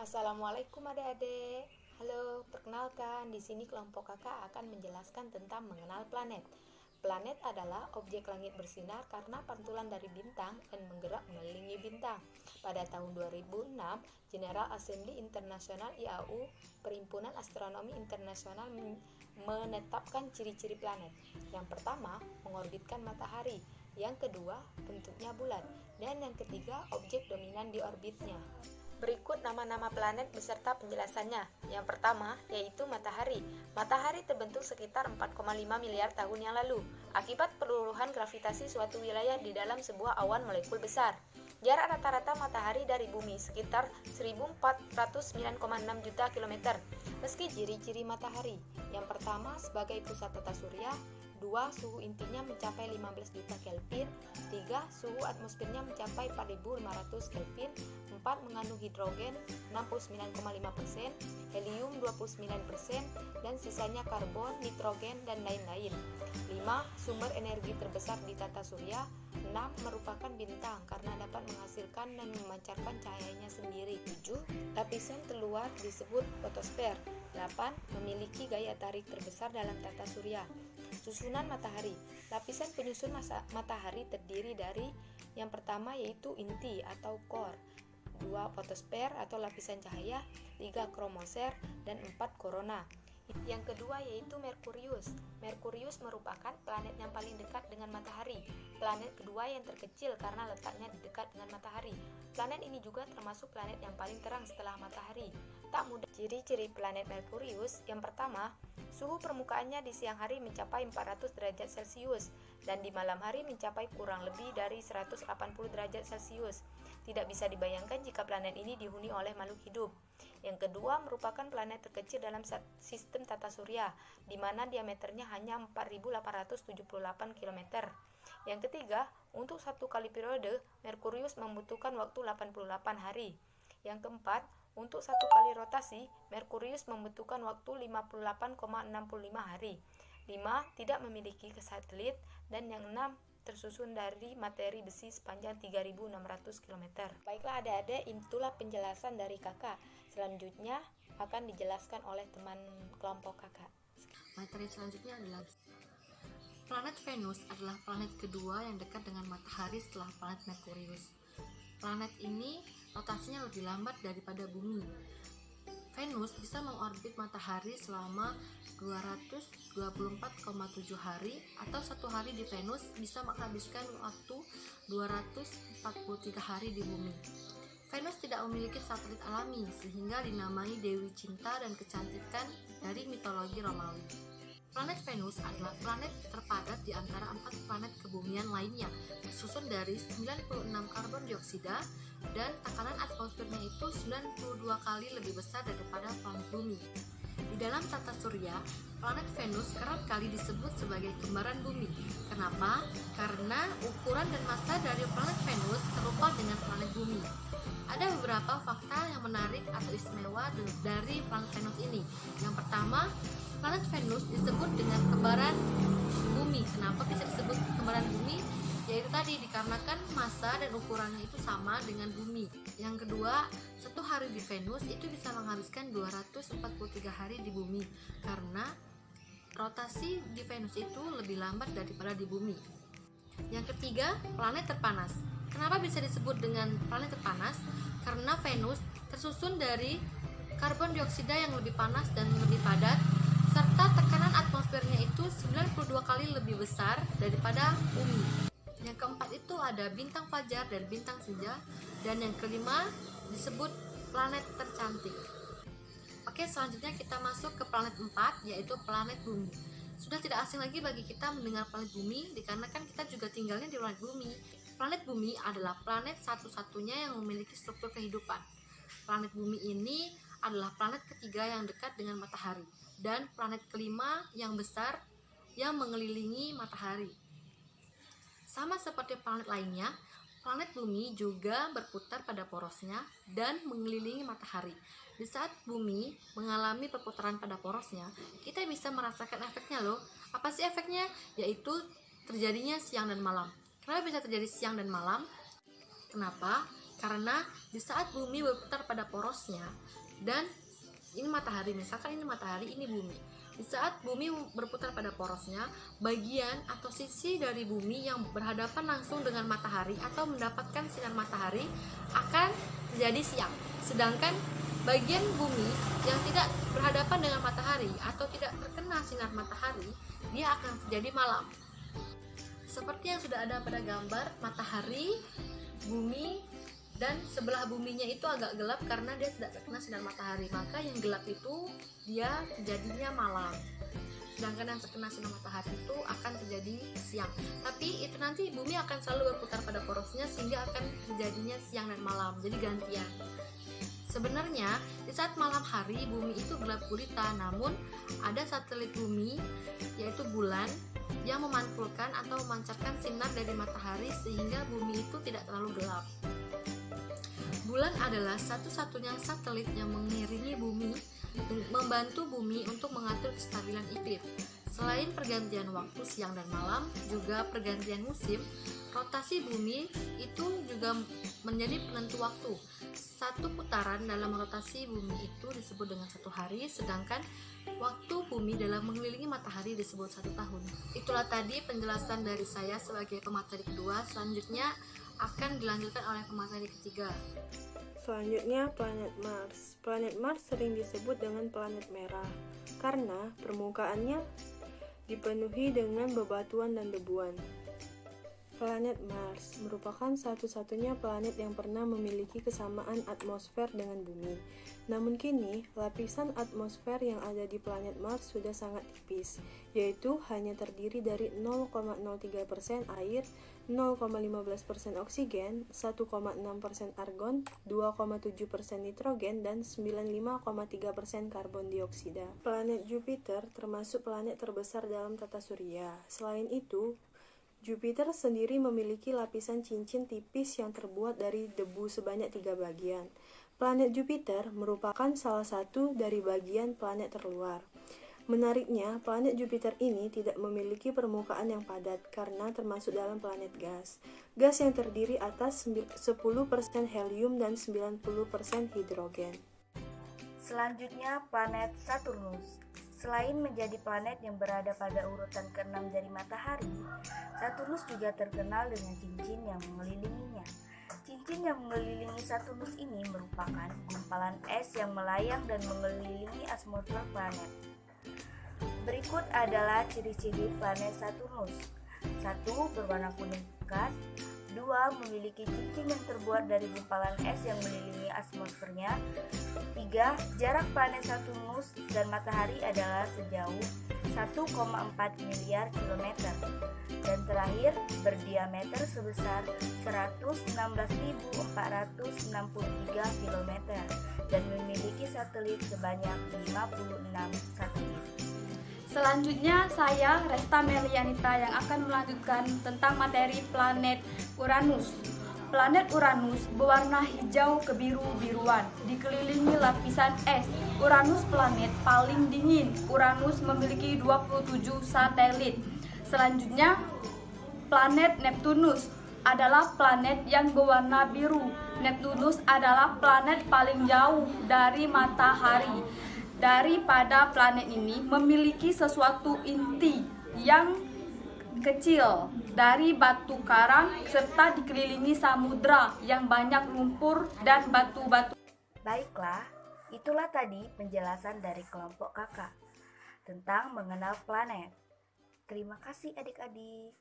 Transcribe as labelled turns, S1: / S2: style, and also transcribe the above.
S1: Assalamualaikum adik-adik. Halo, perkenalkan, di sini kelompok kakak akan menjelaskan tentang mengenal planet. Planet adalah objek langit bersinar karena pantulan dari bintang dan menggerak mengelilingi bintang. Pada tahun 2006, General Assembly Internasional IAU, Perhimpunan Astronomi Internasional menetapkan ciri-ciri planet. Yang pertama, mengorbitkan matahari. Yang kedua, bentuknya bulat. Dan yang ketiga, objek dominan di orbitnya. Berikut nama-nama planet beserta penjelasannya. Yang pertama, yaitu matahari. Matahari terbentuk sekitar 4,5 miliar tahun yang lalu, akibat perluruhan gravitasi suatu wilayah di dalam sebuah awan molekul besar. Jarak rata-rata matahari dari bumi sekitar 1409,6 juta kilometer. Meski ciri-ciri matahari, yang pertama sebagai pusat tata surya, 2. Suhu intinya mencapai 15 juta Kelvin. 3. Suhu atmosfernya mencapai 4500 Kelvin. 4. Mengandung hidrogen 69,5%, helium 29%, dan sisanya karbon, nitrogen, dan lain-lain. 5. Sumber energi terbesar di tata surya. 6. Merupakan bintang karena dapat menghasilkan dan memancarkan cahayanya sendiri. 7. Lapisan terluar disebut fotosfer. 8. Memiliki gaya tarik terbesar dalam tata surya. Susunan matahari. Lapisan penyusun matahari terdiri dari yang pertama yaitu inti atau core, 2. Fotosfer atau lapisan cahaya, 3. Kromosfer, dan 4. korona. Yang kedua yaitu Merkurius. Merkurius merupakan planet yang paling dekat dengan matahari. Planet kedua yang terkecil karena letaknya dekat dengan matahari. Planet ini juga termasuk planet yang paling terang setelah matahari. Tak mudah. Ciri-ciri planet Merkurius. Yang pertama, suhu permukaannya di siang hari mencapai 400 derajat Celcius dan di malam hari mencapai kurang lebih dari 180 derajat Celcius. Tidak bisa dibayangkan jika planet ini dihuni oleh makhluk hidup. Yang kedua merupakan planet terkecil dalam sistem tata surya, di mana diameternya hanya 4.878 km. Yang ketiga, untuk satu kali periode, Merkurius membutuhkan waktu 88 hari. Yang keempat, untuk satu kali rotasi, Merkurius membutuhkan waktu 58,65 hari. 5. Tidak memiliki satelit. Dan yang 6, tersusun dari materi besi sepanjang 3.600 km. Baiklah adik-adik, itulah penjelasan dari kakak. Selanjutnya akan dijelaskan oleh teman kelompok kakak.
S2: Materi selanjutnya adalah planet Venus adalah planet kedua yang dekat dengan matahari setelah planet Merkurius. Planet ini rotasinya lebih lambat daripada bumi. Venus bisa mengorbit matahari selama 224,7 hari atau satu hari di Venus bisa menghabiskan waktu 243 hari di bumi. Venus tidak memiliki satelit alami sehingga dinamai Dewi Cinta dan Kecantikan dari mitologi Romawi. Planet Venus adalah planet terpadat di antara 4 planet kebumian lainnya, disusun dari 96 karbon dioksida dan tekanan atmosfernya itu 92 kali lebih besar daripada planet bumi. Di dalam tata surya, planet Venus kerap kali disebut sebagai kembaran bumi. Kenapa? Karena ukuran dan massa dari planet Venus serupa dengan planet bumi. Ada beberapa fakta yang menarik atau istimewa dari planet Venus ini. Yang pertama, planet Venus disebut dengan kembaran bumi. Kenapa bisa disebut kembaran bumi? Yaitu tadi dikarenakan massa dan ukurannya itu sama dengan bumi. Yang kedua, satu hari di Venus itu bisa menghabiskan 243 hari di bumi karena rotasi di Venus itu lebih lambat daripada di bumi. Yang ketiga, planet terpanas. Kenapa bisa disebut dengan planet terpanas? Karena Venus tersusun dari karbon dioksida yang lebih panas dan lebih padat, serta tekanan atmosfernya itu 92 kali lebih besar daripada bumi. Yang keempat itu ada bintang fajar dan bintang senja, dan yang kelima disebut planet tercantik. Oke, selanjutnya kita masuk ke planet 4, yaitu planet bumi. Sudah tidak asing lagi bagi kita mendengar planet bumi, dikarenakan kita juga tinggalnya di planet bumi. Planet bumi adalah planet satu-satunya yang memiliki struktur kehidupan. Planet bumi ini adalah planet ketiga yang dekat dengan matahari, dan planet kelima yang besar yang mengelilingi matahari. Sama seperti planet lainnya, planet bumi juga berputar pada porosnya dan mengelilingi matahari. Di saat bumi mengalami perputaran pada porosnya, kita bisa merasakan efeknya loh. Apa sih efeknya? Yaitu terjadinya siang dan malam. Kenapa bisa terjadi siang dan malam? Kenapa? Karena di saat bumi berputar pada porosnya, dan ini matahari, misalkan ini matahari, ini bumi. Di saat bumi berputar pada porosnya, bagian atau sisi dari bumi yang berhadapan langsung dengan matahari atau mendapatkan sinar matahari akan menjadi siang. Sedangkan bagian bumi yang tidak berhadapan dengan matahari atau tidak terkena sinar matahari, dia akan menjadi malam. Seperti yang sudah ada pada gambar, matahari, bumi, dan sebelah buminya itu agak gelap karena dia tidak terkena sinar matahari, maka yang gelap itu dia terjadinya malam. Sedangkan yang terkena sinar matahari itu akan terjadi siang. Tapi itu nanti bumi akan selalu berputar pada porosnya sehingga akan terjadinya siang dan malam, jadi gantian. Sebenarnya di saat malam hari bumi itu gelap gulita, namun ada satelit bumi yaitu bulan yang memantulkan atau memancarkan sinar dari matahari sehingga bumi itu tidak terlalu gelap. Bulan adalah satu-satunya satelit yang mengiringi bumi, membantu bumi untuk mengatur kestabilan iklim. Selain pergantian waktu siang dan malam, juga pergantian musim, rotasi bumi itu juga menjadi penentu waktu. Satu putaran dalam rotasi bumi itu disebut dengan 1 hari, sedangkan waktu bumi dalam mengelilingi matahari disebut 1 tahun. Itulah tadi penjelasan dari saya sebagai pemateri kedua. Selanjutnya akan dilanjutkan oleh pemateri ketiga.
S3: Selanjutnya, planet Mars. Planet Mars sering disebut dengan planet merah karena permukaannya dipenuhi dengan bebatuan dan debuan. Planet Mars merupakan satu-satunya planet yang pernah memiliki kesamaan atmosfer dengan bumi. Namun kini, lapisan atmosfer yang ada di planet Mars sudah sangat tipis, yaitu hanya terdiri dari 0,03% air, 0,15% oksigen, 1,6% argon, 2,7% nitrogen, dan 95,3% karbon dioksida. Planet Jupiter termasuk planet terbesar dalam tata surya. Selain itu, Jupiter sendiri memiliki lapisan cincin tipis yang terbuat dari debu sebanyak 3 bagian. Planet Jupiter merupakan salah satu dari bagian planet terluar. Menariknya, planet Jupiter ini tidak memiliki permukaan yang padat karena termasuk dalam planet gas. Gas yang terdiri atas 10% helium dan 90% hidrogen.
S4: Selanjutnya, planet Saturnus. Selain menjadi planet yang berada pada urutan ke-6 dari matahari, Saturnus juga terkenal dengan cincin yang mengelilinginya. Cincin yang mengelilingi Saturnus ini merupakan gumpalan es yang melayang dan mengelilingi atmosfer planet. Berikut adalah ciri-ciri planet Saturnus. 1. Berwarna kuning pekat. 2. Memiliki cincin yang terbuat dari gumpalan es yang mengelilingi atmosfernya. 3. Jarak planet Saturnus dan matahari adalah sejauh 1,4 miliar kilometer. Dan terakhir, berdiameter sebesar 116.463 km dan memiliki satelit sebanyak 56 satelit.
S5: Selanjutnya saya Resta Melianita yang akan melanjutkan tentang materi planet Uranus. Planet Uranus berwarna hijau kebiru-biruan, dikelilingi lapisan es. Uranus planet paling dingin. Uranus memiliki 27 satelit. Selanjutnya, planet Neptunus adalah planet yang berwarna biru. Neptunus adalah planet paling jauh dari matahari. Daripada planet ini memiliki sesuatu inti yang kecil dari batu karang serta dikelilingi samudra yang banyak lumpur dan batu-batu.
S4: Baiklah, itulah tadi penjelasan dari kelompok kakak tentang mengenal planet. Terima kasih adik-adik.